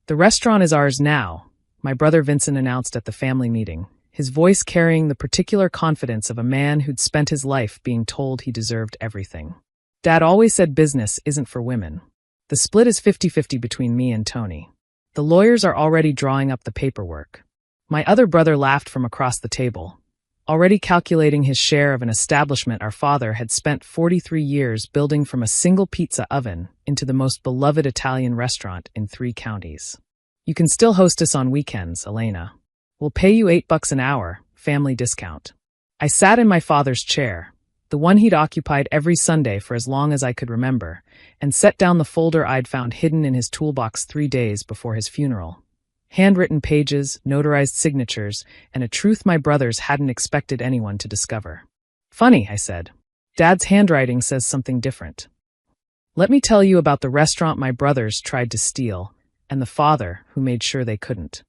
"The restaurant is ours now," my brother Vincent announced at the family meeting, his voice carrying the particular confidence of a man who'd spent his life being told he deserved everything. "Dad always said business isn't for women. The split is 50-50 between me and Tony. The lawyers are already drawing up the paperwork." My other brother laughed from across the table, already calculating his share of an establishment our father had spent 43 years building from a single pizza oven into the most beloved Italian restaurant in 3 counties. "You can still host us on weekends, Elena. We'll pay you $8 an hour, family discount." I sat in my father's chair, the one he'd occupied every Sunday for as long as I could remember, and set down the folder I'd found hidden in his toolbox 3 days before his funeral. Handwritten pages, notarized signatures, and a truth my brothers hadn't expected anyone to discover. "Funny," I said. "Dad's handwriting says something different. Let me tell you about the restaurant my brothers tried to steal, and the father who made sure they couldn't."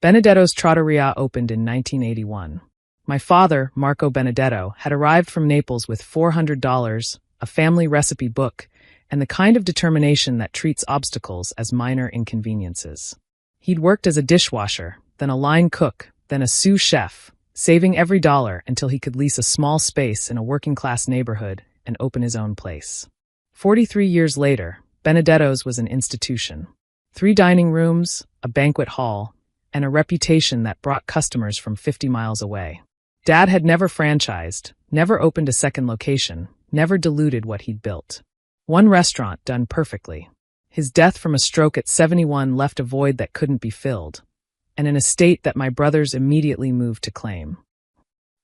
Benedetto's Trattoria opened in 1981. My father, Marco Benedetto, had arrived from Naples with $400, a family recipe book, and the kind of determination that treats obstacles as minor inconveniences. He'd worked as a dishwasher, then a line cook, then a sous chef, saving every dollar until he could lease a small space in a working-class neighborhood and open his own place. 43 years later, Benedetto's was an institution. 3 dining rooms, a banquet hall, and a reputation that brought customers from 50 miles away. Dad had never franchised, never opened a second location, never diluted what he'd built. One restaurant done perfectly. His death from a stroke at 71 left a void that couldn't be filled, and an estate that my brothers immediately moved to claim.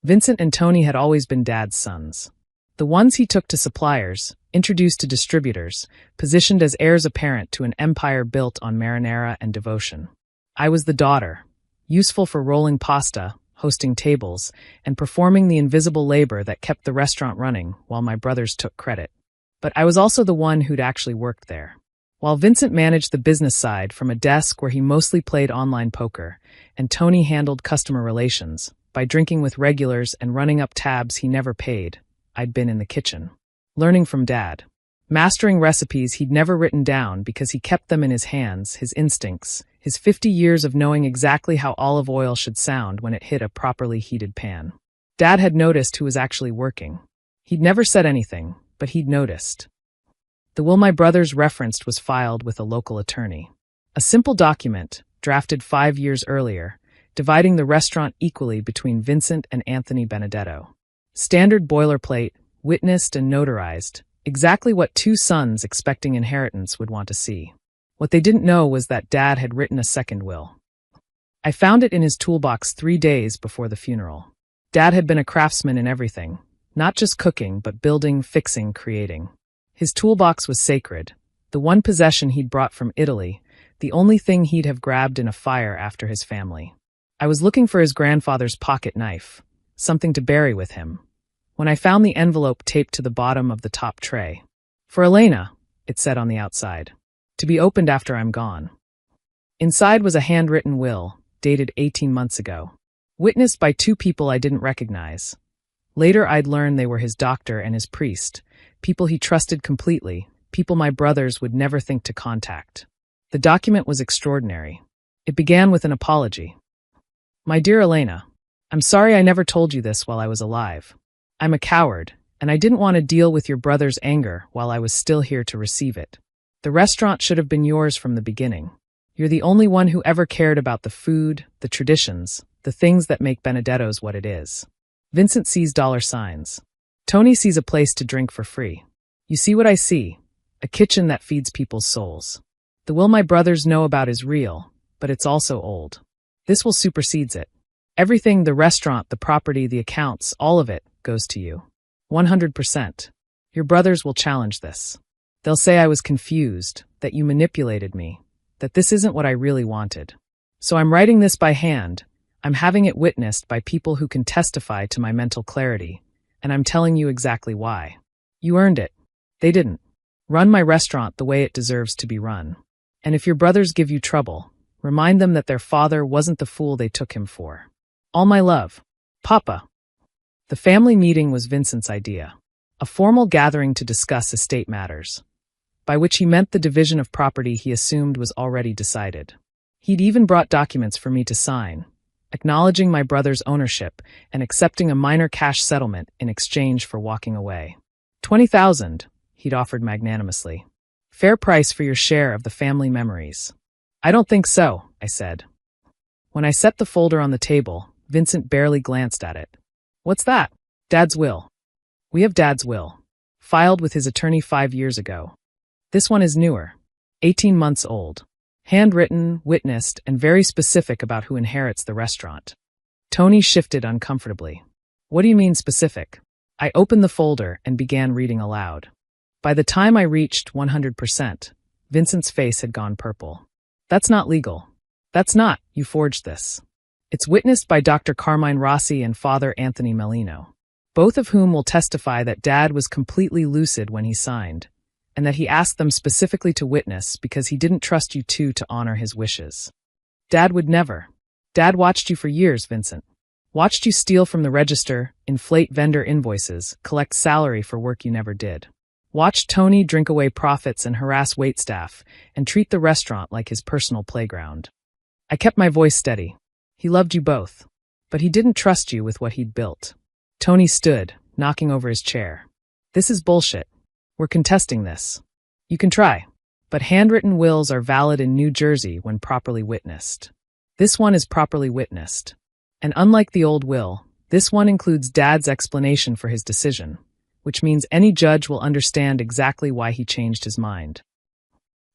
Vincent and Tony had always been Dad's sons. The ones he took to suppliers, introduced to distributors, positioned as heirs apparent to an empire built on marinara and devotion. I was the daughter, useful for rolling pasta, hosting tables, and performing the invisible labor that kept the restaurant running while my brothers took credit. But I was also the one who'd actually worked there. While Vincent managed the business side from a desk where he mostly played online poker, and Tony handled customer relations, by drinking with regulars and running up tabs he never paid, I'd been in the kitchen, learning from Dad, mastering recipes he'd never written down because he kept them in his hands, his instincts, his 50 years of knowing exactly how olive oil should sound when it hit a properly heated pan. Dad had noticed who was actually working. He'd never said anything, but he'd noticed. The will my brothers referenced was filed with a local attorney. A simple document, drafted 5 years earlier, dividing the restaurant equally between Vincent and Anthony Benedetto. Standard boilerplate, witnessed and notarized, exactly what 2 sons expecting inheritance would want to see. What they didn't know was that Dad had written a second will. I found it in his toolbox 3 days before the funeral. Dad had been a craftsman in everything, not just cooking, but building, fixing, creating. His toolbox was sacred, the one possession he'd brought from Italy, the only thing he'd have grabbed in a fire after his family. I was looking for his grandfather's pocket knife, something to bury with him, when I found the envelope taped to the bottom of the top tray. "For Elena," it said on the outside, "to be opened after I'm gone." Inside was a handwritten will, dated 18 months ago, witnessed by 2 people I didn't recognize. Later I'd learn they were his doctor and his priest, people he trusted completely, people my brothers would never think to contact. The document was extraordinary. It began with an apology. "My dear Elena, I'm sorry I never told you this while I was alive. I'm a coward, and I didn't want to deal with your brother's anger while I was still here to receive it. The restaurant should have been yours from the beginning. You're the only one who ever cared about the food, the traditions, the things that make Benedetto's what it is." Vincent sees $signs. Tony sees a place to drink for free. You see what I see? A kitchen that feeds people's souls. The will my brothers know about is real, but it's also old. This will supersedes it. Everything, the restaurant, the property, the accounts, all of it, goes to you. 100%. Your brothers will challenge this. They'll say I was confused, that you manipulated me, that this isn't what I really wanted. So I'm writing this by hand. I'm having it witnessed by people who can testify to my mental clarity, and I'm telling you exactly why. You earned it. They didn't. Run my restaurant the way it deserves to be run. And if your brothers give you trouble, remind them that their father wasn't the fool they took him for. All my love. Papa. The family meeting was Vincent's idea. A formal gathering to discuss estate matters. by which he meant the division of property he assumed was already decided. He'd even brought documents for me to sign, acknowledging my brother's ownership and accepting a minor cash settlement in exchange for walking away. 20,000, he'd offered magnanimously. Fair price for your share of the family memories. I don't think so, I said. When I set the folder on the table, Vincent barely glanced at it. What's that? Dad's will. We have Dad's will. Filed with his attorney 5 years ago. This one is newer. 18 months old. Handwritten, witnessed, and very specific about who inherits the restaurant. Tony shifted uncomfortably. What do you mean specific? I opened the folder and began reading aloud. By the time I reached 100%, Vincent's face had gone purple. That's not legal. That's not, you forged this. It's witnessed by Dr. Carmine Rossi and Father Anthony Mellino, both of whom will testify that Dad was completely lucid when he signed, and that he asked them specifically to witness because he didn't trust you two to honor his wishes. Dad would never. Dad watched you for years, Vincent. Watched you steal from the register, inflate vendor invoices, collect salary for work you never did. Watched Tony drink away profits and harass waitstaff, and treat the restaurant like his personal playground. I kept my voice steady. He loved you both, but he didn't trust you with what he'd built. Tony stood, knocking over his chair. This is bullshit. We're contesting this. You can try, but handwritten wills are valid in New Jersey when properly witnessed. This one is properly witnessed. And unlike the old will, this one includes Dad's explanation for his decision, which means any judge will understand exactly why he changed his mind.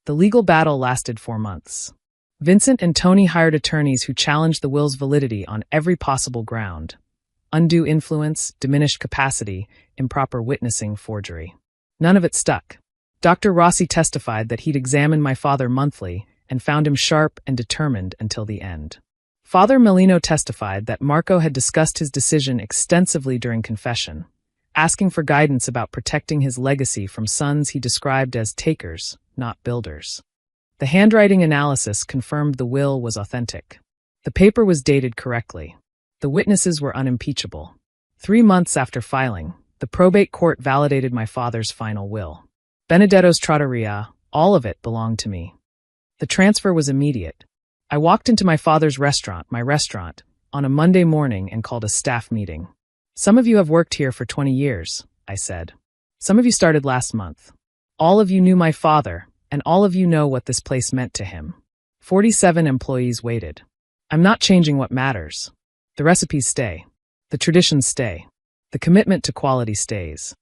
The legal battle lasted 4 months. Vincent and Tony hired attorneys who challenged the will's validity on every possible ground: undue influence, diminished capacity, improper witnessing, forgery. None of it stuck. Dr. Rossi testified that he'd examined my father monthly and found him sharp and determined until the end. Father Mellino testified that Marco had discussed his decision extensively during confession, asking for guidance about protecting his legacy from sons he described as takers, not builders. The handwriting analysis confirmed the will was authentic. The paper was dated correctly. The witnesses were unimpeachable. 3 months after filing, the probate court validated my father's final will. Benedetto's Trattoria, all of it belonged to me. The transfer was immediate. I walked into my father's restaurant, on a Monday morning and called a staff meeting. Some of you have worked here for 20 years, I said. Some of you started last month. All of you knew my father, and all of you know what this place meant to him. 47 employees waited. I'm not changing what matters. The recipes stay. The traditions stay. The commitment to quality stays.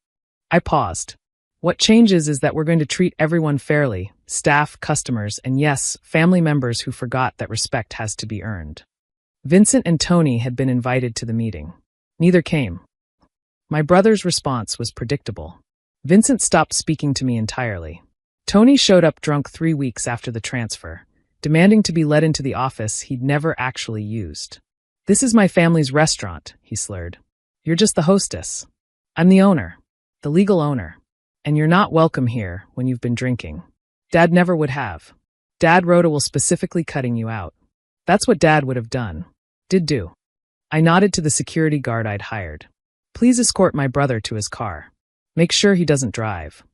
I paused. What changes is that we're going to treat everyone fairly, staff, customers, and yes, family members who forgot that respect has to be earned. Vincent and Tony had been invited to the meeting. Neither came. My brother's response was predictable. Vincent stopped speaking to me entirely. Tony showed up drunk 3 weeks after the transfer, demanding to be let into the office he'd never actually used. This is my family's restaurant, he slurred. You're just the hostess. I'm the owner, the legal owner, and you're not welcome here when you've been drinking. Dad never would have. Dad wrote a will specifically cutting you out. That's what Dad would have done. Did do. I nodded to the security guard I'd hired. Please escort my brother to his car. Make sure he doesn't drive.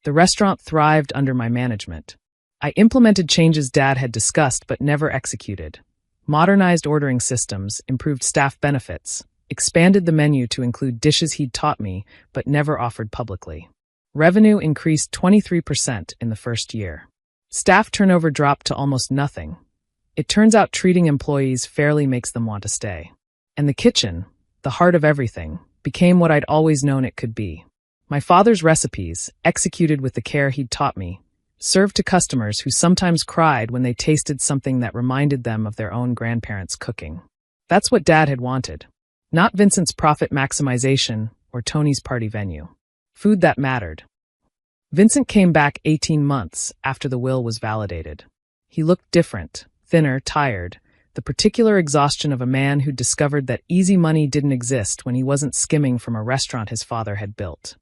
The restaurant thrived under my management. I implemented changes Dad had discussed but never executed. Modernized ordering systems, improved staff benefits, expanded the menu to include dishes he'd taught me but never offered publicly. Revenue increased 23% in the first year. Staff turnover dropped to almost nothing. It turns out treating employees fairly makes them want to stay. And the kitchen, the heart of everything, became what I'd always known it could be. My father's recipes, executed with the care he'd taught me, served to customers who sometimes cried when they tasted something that reminded them of their own grandparents' cooking. That's what Dad had wanted. Not Vincent's profit maximization or Tony's party venue. Food that mattered. Vincent came back 18 months after the will was validated. He looked different, thinner, tired, the particular exhaustion of a man who'd discovered that easy money didn't exist when he wasn't skimming from a restaurant his father had built.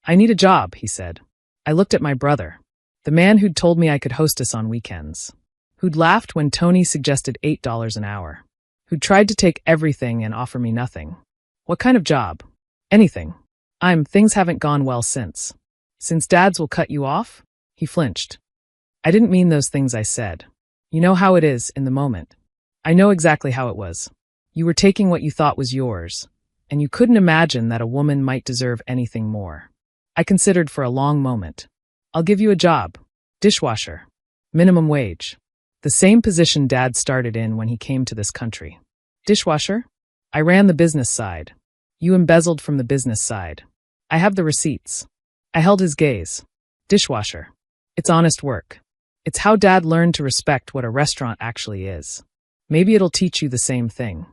I need a job, he said. I looked at my brother, the man who'd told me I could hostess on weekends, who'd laughed when Tony suggested $8 an hour, who'd tried to take everything and offer me nothing. What kind of job? Anything. Things haven't gone well since. Since Dad's will cut you off? He flinched. I didn't mean those things I said. You know how it is in the moment. I know exactly how it was. You were taking what you thought was yours, and you couldn't imagine that a woman might deserve anything more. I considered for a long moment. I'll give you a job. Dishwasher. Minimum wage. The same position Dad started in when he came to this country. Dishwasher? I ran the business side. You embezzled from the business side. I have the receipts. I held his gaze. Dishwasher. It's honest work. It's how Dad learned to respect what a restaurant actually is. Maybe it'll teach you the same thing.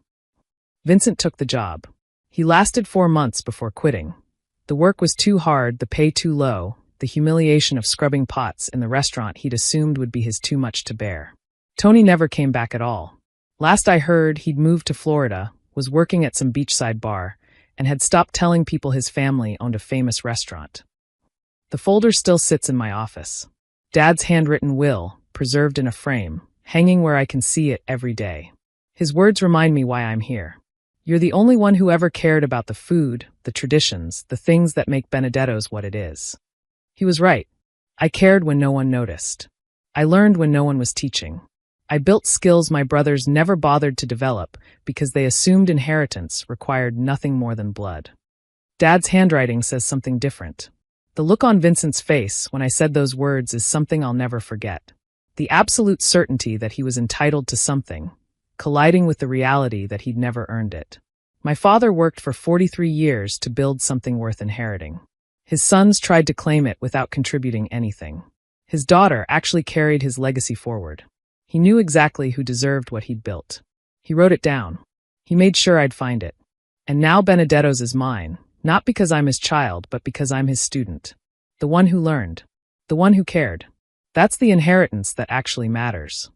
Vincent took the job. He lasted 4 months before quitting. The work was too hard, the pay too low, the humiliation of scrubbing pots in the restaurant he'd assumed would be his too much to bear. Tony never came back at all. Last I heard, he'd moved to Florida, was working at some beachside bar, and had stopped telling people his family owned a famous restaurant. The folder still sits in my office. Dad's handwritten will, preserved in a frame, hanging where I can see it every day. His words remind me why I'm here. You're the only one who ever cared about the food, the traditions, the things that make Benedetto's what it is. He was right. I cared when no one noticed. I learned when no one was teaching. I built skills my brothers never bothered to develop because they assumed inheritance required nothing more than blood. Dad's handwriting says something different. The look on Vincent's face when I said those words is something I'll never forget. The absolute certainty that he was entitled to something, colliding with the reality that he'd never earned it. My father worked for 43 years to build something worth inheriting. His sons tried to claim it without contributing anything. His daughter actually carried his legacy forward. He knew exactly who deserved what he'd built. He wrote it down. He made sure I'd find it. And now Benedetto's is mine, not because I'm his child, but because I'm his student. The one who learned. The one who cared. That's the inheritance that actually matters.